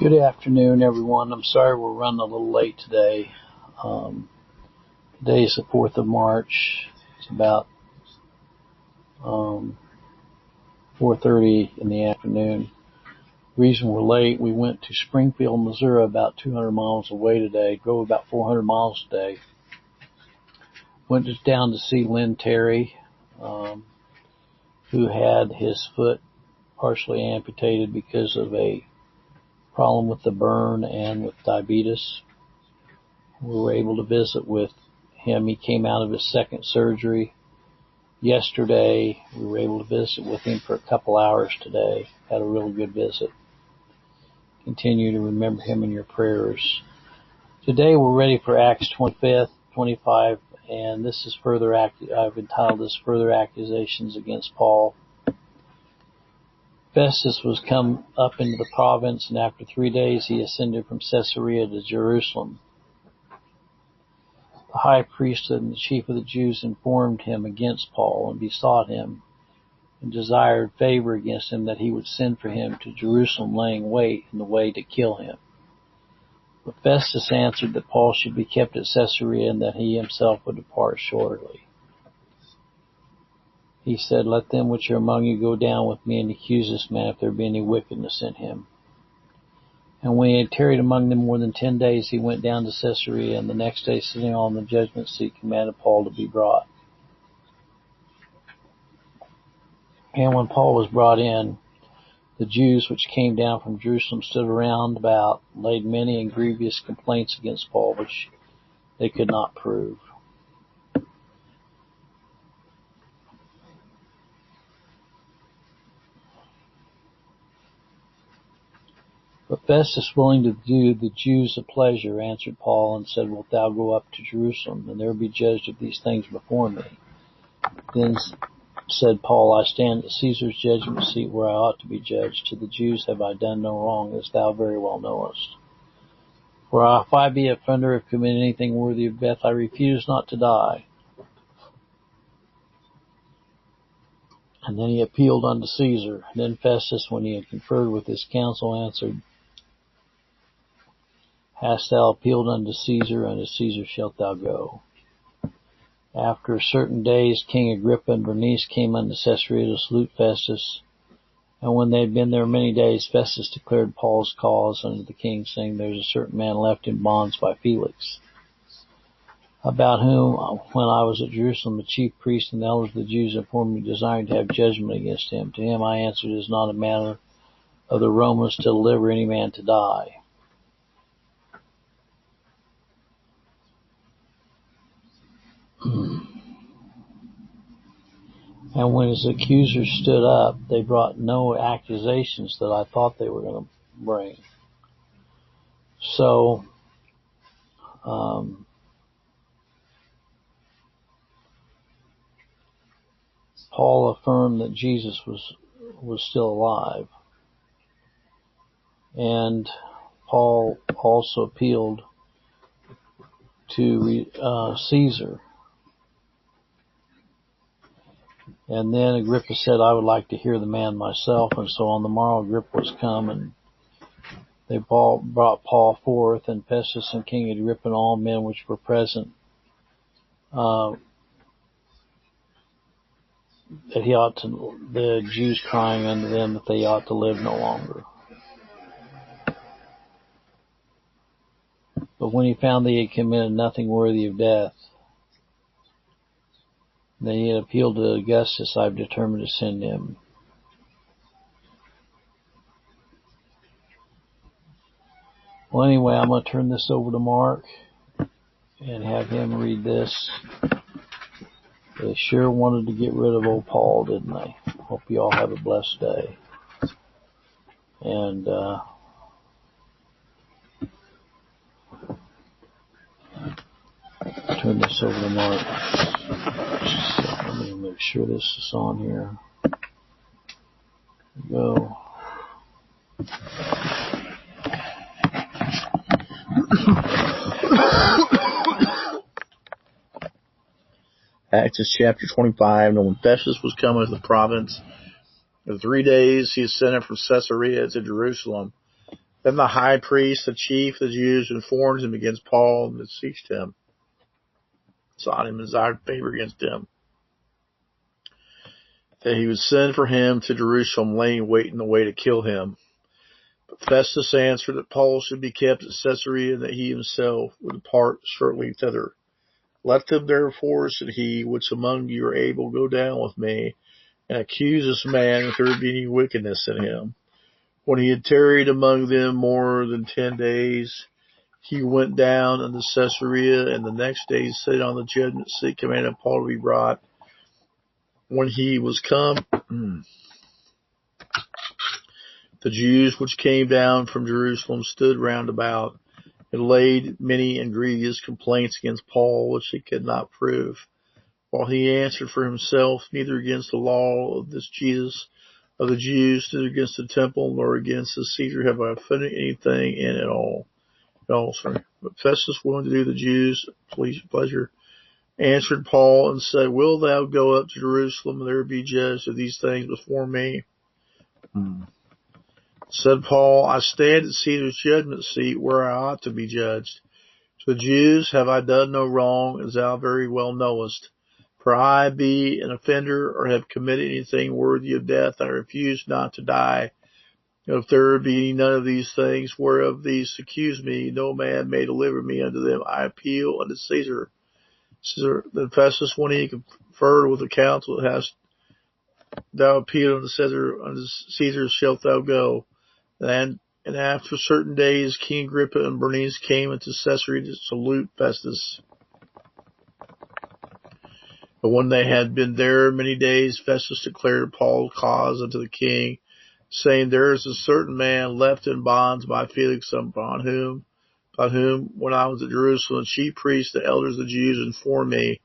Good afternoon, everyone. I'm sorry we're running a little late today. Today is the 4th of March. It's about 4:30 in the afternoon. Reason we're late, we went to Springfield, Missouri, about 200 miles away today. Drove about 400 miles today. Went just down to see Lynn Terry, who had his foot partially amputated because of a problem with the burn and with diabetes. We were able to visit with him. He came out of his second surgery yesterday. We were able to visit with him for a couple hours today. Had a really good visit. Continue to remember him in your prayers. Today we're ready for Acts 25, and this is I've entitled this Further Accusations Against Paul. Festus was come up into the province, and after 3 days he ascended from Caesarea to Jerusalem. The high priest and the chief of the Jews informed him against Paul and besought him and desired favor against him that he would send for him to Jerusalem, laying wait in the way to kill him. But Festus answered that Paul should be kept at Caesarea and that he himself would depart shortly. He said, "Let them which are among you go down with me and accuse this man if there be any wickedness in him." And when he had tarried among them more than 10 days, he went down to Caesarea, and the next day, sitting on the judgment seat, commanded Paul to be brought. And when Paul was brought in, the Jews which came down from Jerusalem stood around about, laid many and grievous complaints against Paul, which they could not prove. But Festus, willing to do the Jews a pleasure, answered Paul and said, "Wilt thou go up to Jerusalem, and there be judged of these things before me?" Then said Paul, "I stand at Caesar's judgment seat where I ought to be judged. To the Jews have I done no wrong, as thou very well knowest. For if I be offender, have committed anything worthy of death, I refuse not to die." And then he appealed unto Caesar. Then Festus, when he had conferred with his council, answered, "Hast thou appealed unto Caesar, unto Caesar shalt thou go." After certain days, King Agrippa and Bernice came unto Caesarea to salute Festus. And when they had been there many days, Festus declared Paul's cause unto the king, saying, "There is a certain man left in bonds by Felix, about whom, when I was at Jerusalem, the chief priests and the elders of the Jews informed me, desiring to have judgment against him. To him I answered, It is not a matter of the Romans to deliver any man to die." And when his accusers stood up, they brought no accusations that I thought they were going to bring. So, Paul affirmed that Jesus was still alive. And Paul also appealed to Caesar. And then Agrippa said, "I would like to hear the man myself." And so on the morrow Agrippa was come, and they brought Paul forth, and Festus and King Agrippa and all men which were present, that the Jews crying unto them that they ought to live no longer. But when he found that he had committed nothing worthy of death, then he had appealed to Augustus, "I've determined to send him." Well, anyway, I'm going to turn this over to Mark and have him read this. They sure wanted to get rid of old Paul, didn't they? Hope you all have a blessed day. And turn this over to Mark. Let me make sure this is on here. Go. Acts chapter 25. Now when Festus was come into the province, for 3 days he ascended from Caesarea to Jerusalem, Then the high priest, the chief of the Jews, informed him against Paul and beseeched him, sought him, and desired favor against him, that he would send for him to Jerusalem, laying wait in the way to kill him. But Festus answered that Paul should be kept at Caesarea, and that he himself would depart shortly thither. Let them therefore, said he, which among you are able, go down with me, and accuse this man if there be any wickedness in him. When he had tarried among them more than 10 days, he went down unto Caesarea, and the next day sitting on the judgment seat, commanded Paul to be brought. When he was come, the Jews which came down from Jerusalem stood round about, and laid many and grievous complaints against Paul, which he could not prove. While he answered for himself, neither against the law of this Jesus of the Jews, neither against the temple, nor against the Caesar have I offended anything in it all. But Festus, willing to do the Jews pleasure, answered Paul and said, Wilt thou go up to Jerusalem, and there be judged of these things before me? Said Paul, I stand at Caesar's judgment seat, where I ought to be judged. To the Jews have I done no wrong, as thou very well knowest. For I be an offender, or have committed anything worthy of death, I refuse not to die. If there be none of these things whereof these accuse me, no man may deliver me unto them. I appeal unto Caesar. Then Festus, when he conferred with the council, hast thou appealed unto Caesar shalt thou go. And after certain days, King Agrippa and Bernice came into Caesarea to salute Festus. But when they had been there many days, Festus declared Paul's cause unto the king, saying, There is a certain man left in bonds by Felix, upon whom, when I was at Jerusalem, chief priests, the elders of the Jews, informed me,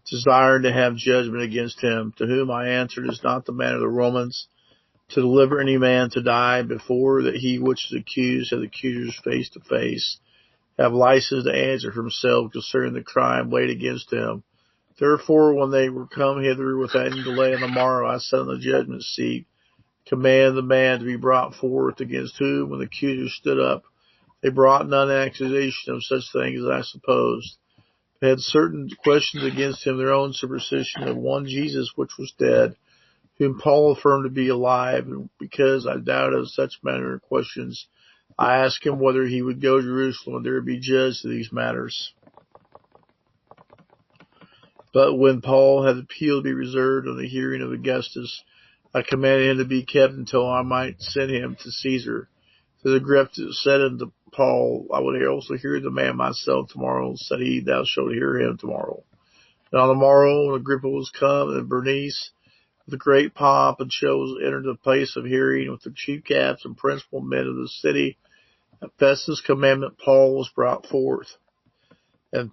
desiring to have judgment against him, to whom I answered, It is not the manner of the Romans to deliver any man to die before that he which is accused have the accusers face to face, have license to answer for himself concerning the crime laid against him. Therefore, when they were come hither without any delay on the morrow, I sat on the judgment seat, commanded the man to be brought forth, against whom, when the accusers stood up, they brought none accusation of such things as I supposed. They had certain questions against him, their own superstition, of one Jesus which was dead, whom Paul affirmed to be alive, and because I doubted of such manner of questions, I asked him whether he would go to Jerusalem and there be judged to these matters. But when Paul had appealed to be reserved on the hearing of Augustus, I commanded him to be kept until I might send him to Caesar. So Agrippa said unto Paul, I would also hear the man myself tomorrow. Said he, Thou shalt hear him tomorrow. And on the morrow, when Agrippa was come, and Bernice, with great pomp and shows, entered the place of hearing with the chief captains and principal men of the city, at Festus' commandment, Paul was brought forth. And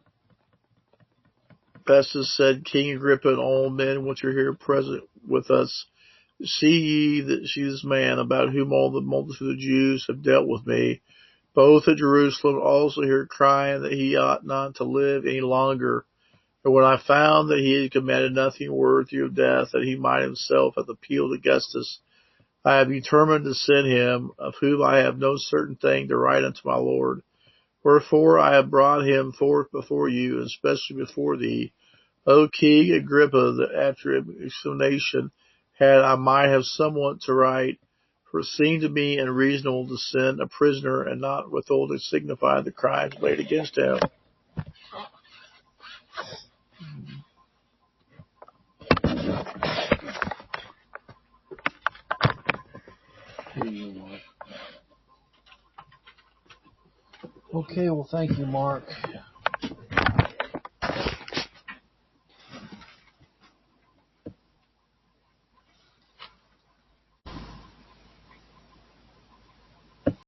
Festus said, King Agrippa and all men which are here present with us, see ye that she is man, about whom all the multitude of the Jews have dealt with me, both at Jerusalem, also here crying that he ought not to live any longer. But when I found that he had committed nothing worthy of death, that he might himself have appealed to Augustus, I have determined to send him, of whom I have no certain thing to write unto my Lord. Wherefore I have brought him forth before you, and especially before thee, O King Agrippa, that after explanation I might have somewhat to write, for it seemed to me unreasonable to send a prisoner and not withhold to signify the crimes made against him. Okay, well, thank you, Mark.